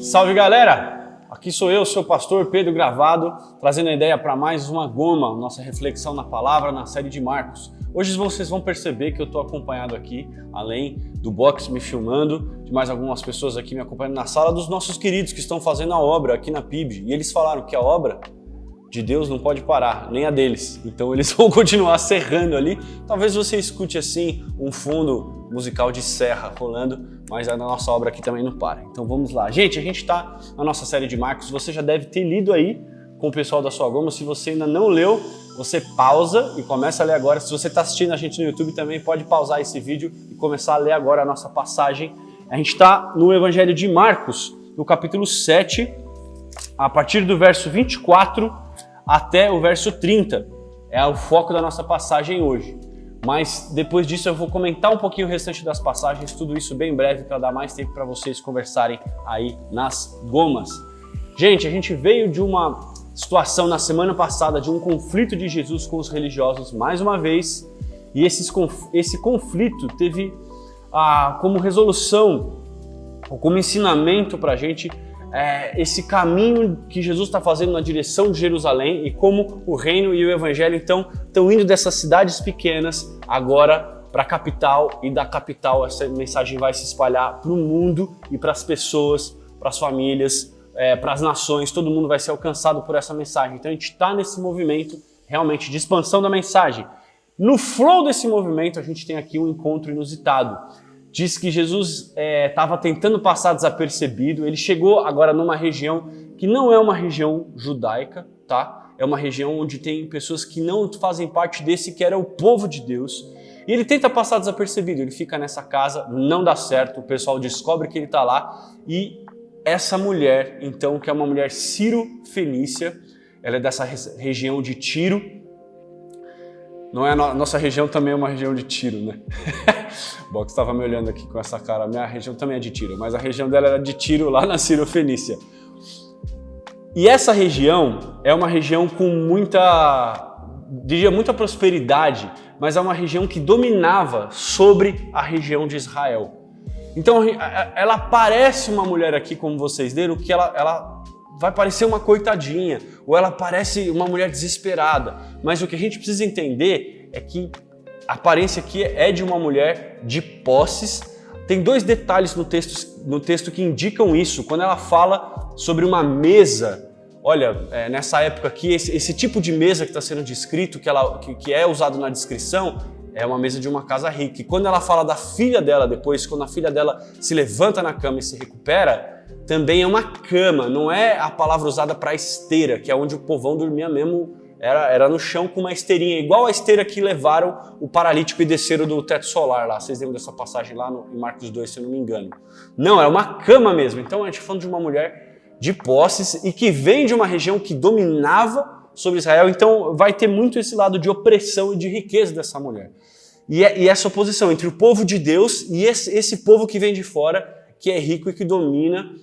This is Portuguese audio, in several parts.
Salve galera! Aqui sou eu, seu pastor Pedro Gravado, trazendo a ideia para mais uma Goma, nossa reflexão na palavra na série de Marcos. Hoje vocês vão perceber que eu estou acompanhado aqui, além do box me filmando, de mais algumas pessoas aqui me acompanhando na sala, dos nossos queridos que estão fazendo a obra aqui na PIB. E eles falaram que a obra de Deus não pode parar, nem a deles. Então eles vão continuar serrando ali. Talvez você escute assim um fundo musical de serra rolando, mas a nossa obra aqui também não para. Então vamos lá. Gente, a gente está na nossa série de Marcos. Você já deve ter lido aí com o pessoal da sua Goma. Se você ainda não leu, você pausa e começa a ler agora. Se você está assistindo a gente no YouTube também, pode pausar esse vídeo e começar a ler agora a nossa passagem. A gente está no Evangelho de Marcos, no capítulo 7, a partir do verso 24 até o verso 30. É o foco da nossa passagem hoje. Mas depois disso eu vou comentar um pouquinho o restante das passagens, tudo isso bem breve para dar mais tempo para vocês conversarem aí nas Gomas. Gente, a gente veio de uma situação na semana passada de um conflito de Jesus com os religiosos mais uma vez, e esse conflito teve como resolução, ou como ensinamento para a gente, esse caminho que Jesus está fazendo na direção de Jerusalém e como o reino e o evangelho então estão indo dessas cidades pequenas agora para a capital, e da capital essa mensagem vai se espalhar para o mundo e para as pessoas, para as famílias, para as nações, todo mundo vai ser alcançado por essa mensagem. Então a gente está nesse movimento realmente de expansão da mensagem. No flow desse movimento a gente tem aqui um encontro inusitado. Diz que Jesus estava tentando passar desapercebido. Ele chegou agora numa região que não é uma região judaica, tá? É uma região onde tem pessoas que não fazem parte desse que era o povo de Deus. E ele tenta passar desapercebido. Ele fica nessa casa, não dá certo. O pessoal descobre que ele está lá. E essa mulher, então, que é uma mulher Ciro-Fenícia, ela é dessa região de Tiro. Não é nossa região também é uma região de Tiro, né? O Box estava me olhando aqui com essa cara. A minha região também é de Tiro, mas a região dela era de Tiro, lá na Ciro-Fenícia. E essa região é uma região com muita prosperidade, mas é uma região que dominava sobre a região de Israel. Então ela parece uma mulher aqui, como vocês viram, que ela vai parecer uma coitadinha, ou ela parece uma mulher desesperada. Mas o que a gente precisa entender é que a aparência aqui é de uma mulher de posses. Tem dois detalhes no texto que indicam isso. Quando ela fala sobre uma mesa, olha, nessa época aqui, esse tipo de mesa que está sendo descrito, que é usado na descrição, é uma mesa de uma casa rica. E quando ela fala da filha dela depois, quando a filha dela se levanta na cama e se recupera, também é uma cama, não é a palavra usada para esteira, que é onde o povão dormia mesmo, era no chão com uma esteirinha, igual a esteira que levaram o paralítico e desceram do teto solar lá. Vocês lembram dessa passagem lá em Marcos 2, se eu não me engano. Não, é uma cama mesmo. Então a gente está falando de uma mulher de posses e que vem de uma região que dominava sobre Israel, então vai ter muito esse lado de opressão e de riqueza dessa mulher. E essa oposição entre o povo de Deus e esse povo que vem de fora, que é rico e que domina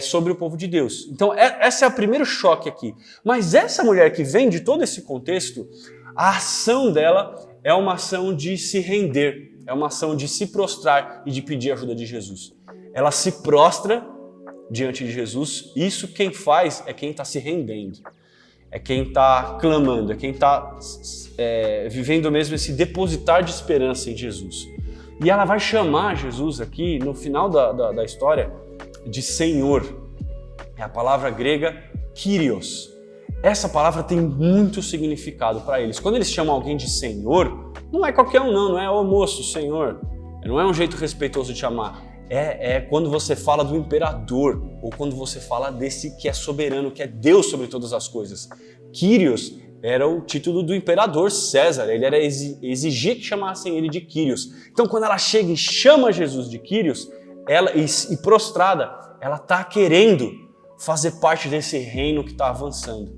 sobre o povo de Deus. Então esse é o primeiro choque aqui. Mas essa mulher que vem de todo esse contexto, a ação dela é uma ação de se render, é uma ação de se prostrar e de pedir a ajuda de Jesus. Ela se prostra diante de Jesus. Isso quem faz é quem está se rendendo, é quem está clamando, é quem está vivendo mesmo esse depositar de esperança em Jesus. E ela vai chamar Jesus aqui, no final da história, de Senhor. É a palavra grega Kyrios. Essa palavra tem muito significado para eles. Quando eles chamam alguém de Senhor, não é qualquer um não é o moço, Senhor. Não é um jeito respeitoso de chamar. É quando você fala do imperador, ou quando você fala desse que é soberano, que é Deus sobre todas as coisas. Kyrios era o título do imperador César, ele exigia que chamassem ele de Kyrios. Então quando ela chega e chama Jesus de Kyrios, ela, e prostrada, ela está querendo fazer parte desse reino que está avançando.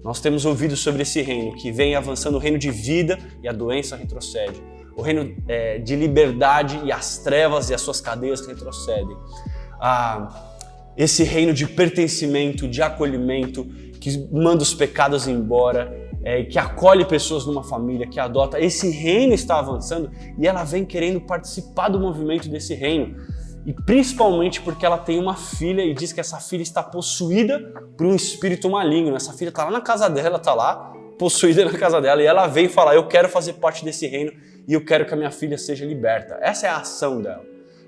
Nós temos ouvido sobre esse reino que vem avançando, o reino de vida e a doença retrocede. O reino de liberdade e as trevas e as suas cadeias retrocedem. Esse reino de pertencimento, de acolhimento, que manda os pecados embora, que acolhe pessoas numa família, que adota. Esse reino está avançando e ela vem querendo participar do movimento desse reino. e principalmente porque ela tem uma filha e diz que essa filha está possuída por um espírito maligno. Essa filha está lá na casa dela, está lá possuída na casa dela e ela vem falar: eu quero fazer parte desse reino e eu quero que a minha filha seja liberta. Essa é a ação dela.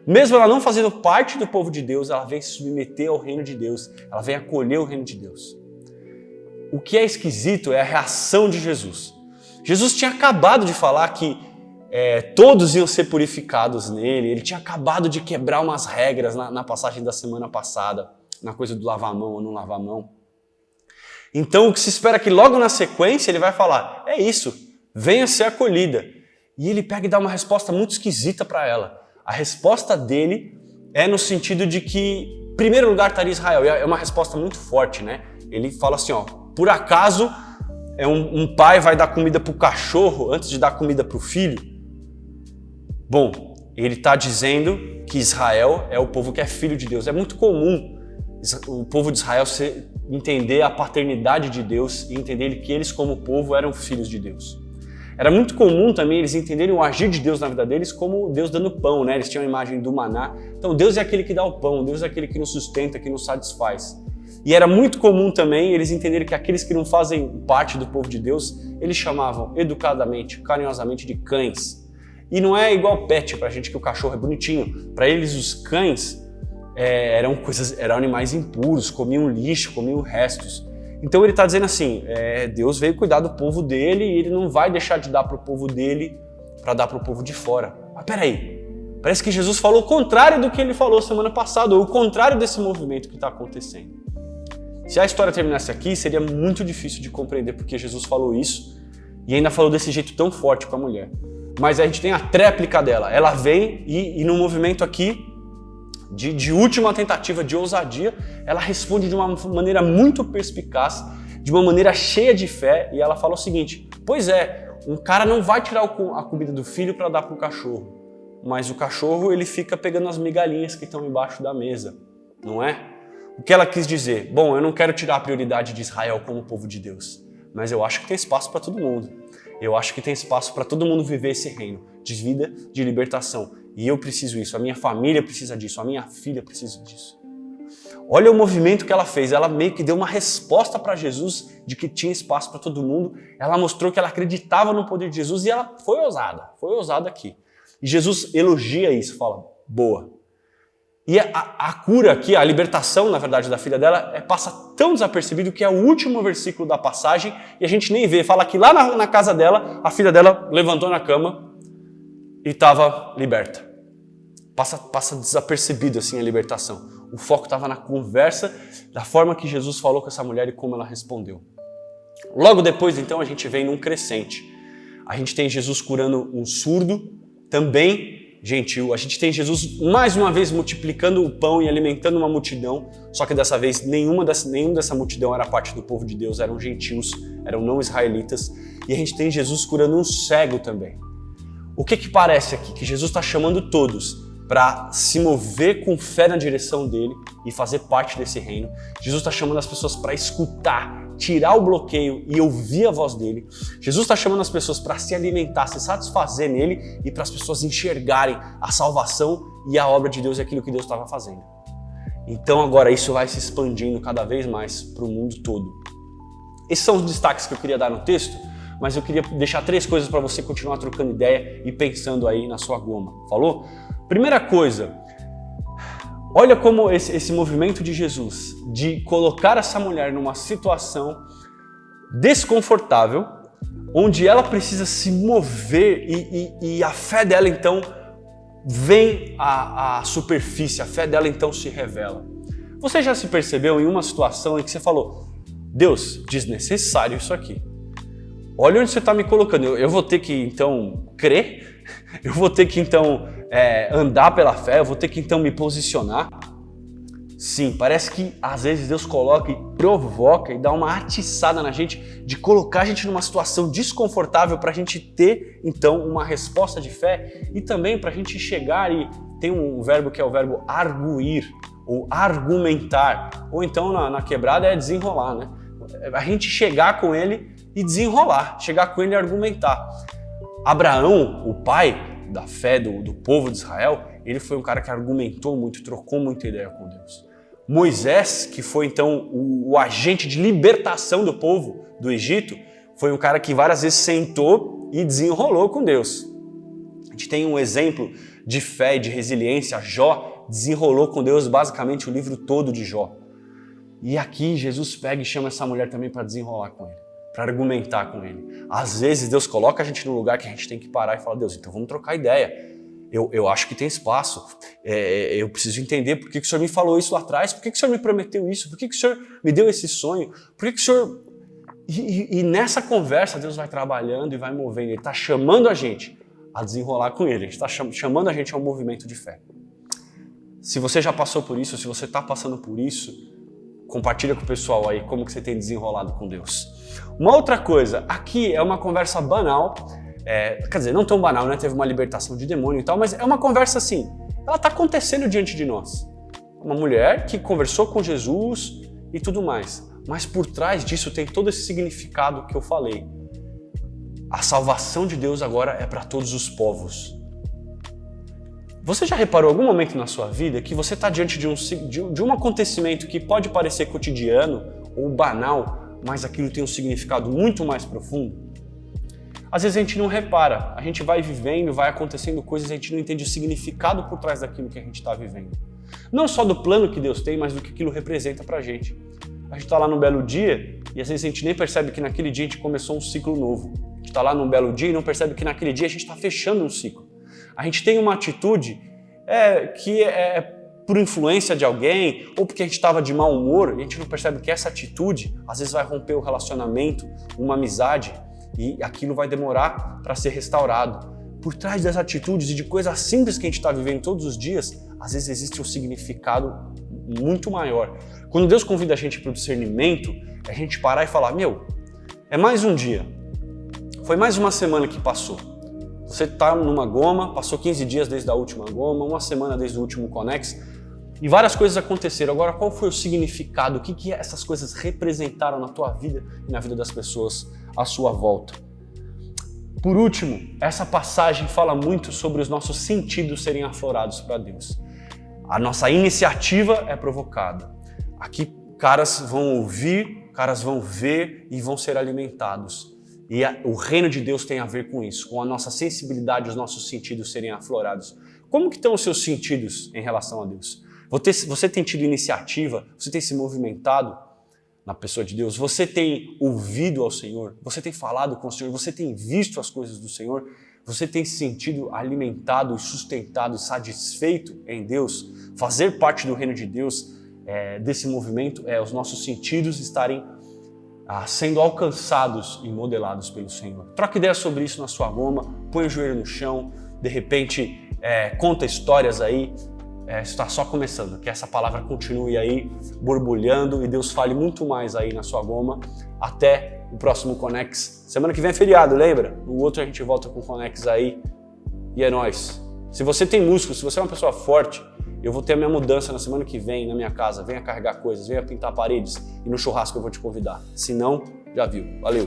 Mesmo ela não fazendo parte do povo de Deus, ela vem se submeter ao reino de Deus, ela vem acolher o reino de Deus. O que é esquisito é a reação de Jesus. Jesus tinha acabado de falar que todos iam ser purificados nele, ele tinha acabado de quebrar umas regras na passagem da semana passada, na coisa do lavar a mão ou não lavar a mão. Então o que se espera é que logo na sequência ele vai falar: é isso, venha ser acolhida. E ele pega e dá uma resposta muito esquisita para ela. A resposta dele é no sentido de que, em primeiro lugar, estaria Israel. E é uma resposta muito forte, né? Ele fala assim, por acaso um pai vai dar comida para o cachorro antes de dar comida para o filho? Bom, ele está dizendo que Israel é o povo que é filho de Deus. É muito comum o povo de Israel entender a paternidade de Deus e entender que eles, como povo, eram filhos de Deus. Era muito comum também eles entenderem o agir de Deus na vida deles como Deus dando pão, né? Eles tinham a imagem do maná. Então Deus é aquele que dá o pão, Deus é aquele que nos sustenta, que nos satisfaz. E era muito comum também eles entenderem que aqueles que não fazem parte do povo de Deus, eles chamavam educadamente, carinhosamente de cães. E não é igual pet pra gente, que o cachorro é bonitinho. Para eles os cães eram animais impuros, comiam lixo, comiam restos. Então ele está dizendo assim, Deus veio cuidar do povo dele e ele não vai deixar de dar para o povo dele para dar para o povo de fora. Mas peraí, parece que Jesus falou o contrário do que ele falou semana passada, ou o contrário desse movimento que está acontecendo. Se a história terminasse aqui, seria muito difícil de compreender porque Jesus falou isso e ainda falou desse jeito tão forte com a mulher. Mas a gente tem a tréplica dela, ela vem e no movimento aqui, de última tentativa, de ousadia, ela responde de uma maneira muito perspicaz, de uma maneira cheia de fé, e ela fala o seguinte: pois um cara não vai tirar a comida do filho para dar para o cachorro, mas o cachorro ele fica pegando as migalhinhas que estão embaixo da mesa, não é? O que ela quis dizer? Bom, eu não quero tirar a prioridade de Israel como povo de Deus, mas eu acho que tem espaço para todo mundo. Eu acho que tem espaço para todo mundo viver esse reino de vida, de libertação. E eu preciso disso, a minha família precisa disso, a minha filha precisa disso. Olha o movimento que ela fez, ela meio que deu uma resposta para Jesus de que tinha espaço para todo mundo. Ela mostrou que ela acreditava no poder de Jesus e ela foi ousada aqui. E Jesus elogia isso, fala, boa. E a cura aqui, a libertação, na verdade, da filha dela, passa tão desapercebido que é o último versículo da passagem e a gente nem vê. Fala que lá na casa dela, a filha dela levantou na cama e estava liberta. Passa desapercebido assim a libertação. O foco estava na conversa, da forma que Jesus falou com essa mulher e como ela respondeu. Logo depois, então, a gente vem num crescente. A gente tem Jesus curando um surdo, também gentil. A gente tem Jesus mais uma vez multiplicando o pão e alimentando uma multidão, só que dessa vez nenhum dessa multidão era parte do povo de Deus, eram gentios, eram não israelitas. E a gente tem Jesus curando um cego também. O que parece aqui? Que Jesus está chamando todos para se mover com fé na direção dele e fazer parte desse reino. Jesus está chamando as pessoas para escutar, tirar o bloqueio e ouvir a voz dele. Jesus está chamando as pessoas para se alimentar, se satisfazer nele e para as pessoas enxergarem a salvação e a obra de Deus e aquilo que Deus estava fazendo. Então agora isso vai se expandindo cada vez mais para o mundo todo. Esses são os destaques que eu queria dar no texto, mas eu queria deixar 3 coisas para você continuar trocando ideia e pensando aí na sua goma. Falou? Primeira coisa, olha como esse movimento de Jesus, de colocar essa mulher numa situação desconfortável, onde ela precisa se mover e a fé dela então vem à superfície, a fé dela então se revela. Você já se percebeu em uma situação em que você falou, Deus, desnecessário isso aqui. Olha onde você está me colocando, eu vou ter que então crer, eu vou ter que então andar pela fé, eu vou ter que então me posicionar. Sim, parece que às vezes Deus coloca e provoca e dá uma atiçada na gente de colocar a gente numa situação desconfortável para a gente ter então uma resposta de fé e também para a gente chegar e tem um verbo que é o verbo arguir ou argumentar, ou então na quebrada é desenrolar, né? A gente chegar com ele e desenrolar, chegar com ele e argumentar. Abraão, o pai da fé do povo de Israel, ele foi um cara que argumentou muito, trocou muita ideia com Deus. Moisés, que foi então o agente de libertação do povo do Egito, foi um cara que várias vezes sentou e desenrolou com Deus. A gente tem um exemplo de fé e de resiliência. Jó desenrolou com Deus basicamente o livro todo de Jó. E aqui Jesus pega e chama essa mulher também para desenrolar com ele, para argumentar com ele. Às vezes Deus coloca a gente num lugar que a gente tem que parar e falar: Deus, então vamos trocar ideia. Eu acho que tem espaço. Eu preciso entender por que o Senhor me falou isso lá atrás, por que o Senhor me prometeu isso, por que o Senhor me deu esse sonho, por que o Senhor... E nessa conversa Deus vai trabalhando e vai movendo. Ele está chamando a gente a desenrolar com ele. Ele está chamando a gente a um movimento de fé. Se você já passou por isso, se você está passando por isso, compartilha com o pessoal aí como que você tem desenrolado com Deus. Uma outra coisa, aqui é uma conversa banal, quer dizer, não tão banal, né? Teve uma libertação de demônio e tal, mas é uma conversa assim, ela está acontecendo diante de nós. Uma mulher que conversou com Jesus e tudo mais, mas por trás disso tem todo esse significado que eu falei. A salvação de Deus agora é para todos os povos. Você já reparou em algum momento na sua vida que você está diante de um acontecimento que pode parecer cotidiano ou banal, mas aquilo tem um significado muito mais profundo? Às vezes a gente não repara, a gente vai vivendo, vai acontecendo coisas e a gente não entende o significado por trás daquilo que a gente está vivendo. Não só do plano que Deus tem, mas do que aquilo representa pra gente. A gente está lá num belo dia e às vezes a gente nem percebe que naquele dia a gente começou um ciclo novo. A gente está lá num belo dia e não percebe que naquele dia a gente está fechando um ciclo. A gente tem uma atitude que é por influência de alguém ou porque a gente estava de mau humor e a gente não percebe que essa atitude às vezes vai romper o relacionamento, uma amizade, e aquilo vai demorar para ser restaurado. Por trás dessas atitudes e de coisas simples que a gente está vivendo todos os dias, às vezes existe um significado muito maior. Quando Deus convida a gente para o discernimento, é a gente parar e falar: meu, é mais um dia, foi mais uma semana que passou. Você está numa goma, passou 15 dias desde a última goma, uma semana desde o último Conex, e várias coisas aconteceram. Agora, qual foi o significado? O que essas coisas representaram na tua vida e na vida das pessoas à sua volta? Por último, essa passagem fala muito sobre os nossos sentidos serem aflorados para Deus. A nossa iniciativa é provocada. Aqui, caras vão ouvir, caras vão ver e vão ser alimentados. E o reino de Deus tem a ver com isso, com a nossa sensibilidade, os nossos sentidos serem aflorados. Como que estão os seus sentidos em relação a Deus? Você tem tido iniciativa? Você tem se movimentado na pessoa de Deus? Você tem ouvido ao Senhor? Você tem falado com o Senhor? Você tem visto as coisas do Senhor? Você tem se sentido alimentado e sustentado e satisfeito em Deus? Fazer parte do reino de Deus, desse movimento, os nossos sentidos estarem sendo alcançados e modelados pelo Senhor. Troca ideia sobre isso na sua goma, põe o joelho no chão, de repente conta histórias aí. Está só começando, que essa palavra continue aí borbulhando e Deus fale muito mais aí na sua goma. Até o próximo Conex. Semana que vem é feriado, lembra? No outro a gente volta com o Conex aí e é nóis. Se você tem músculo, se você é uma pessoa forte, eu vou ter a minha mudança na semana que vem na minha casa. Venha carregar coisas, venha pintar paredes e no churrasco eu vou te convidar. Se não, já viu. Valeu!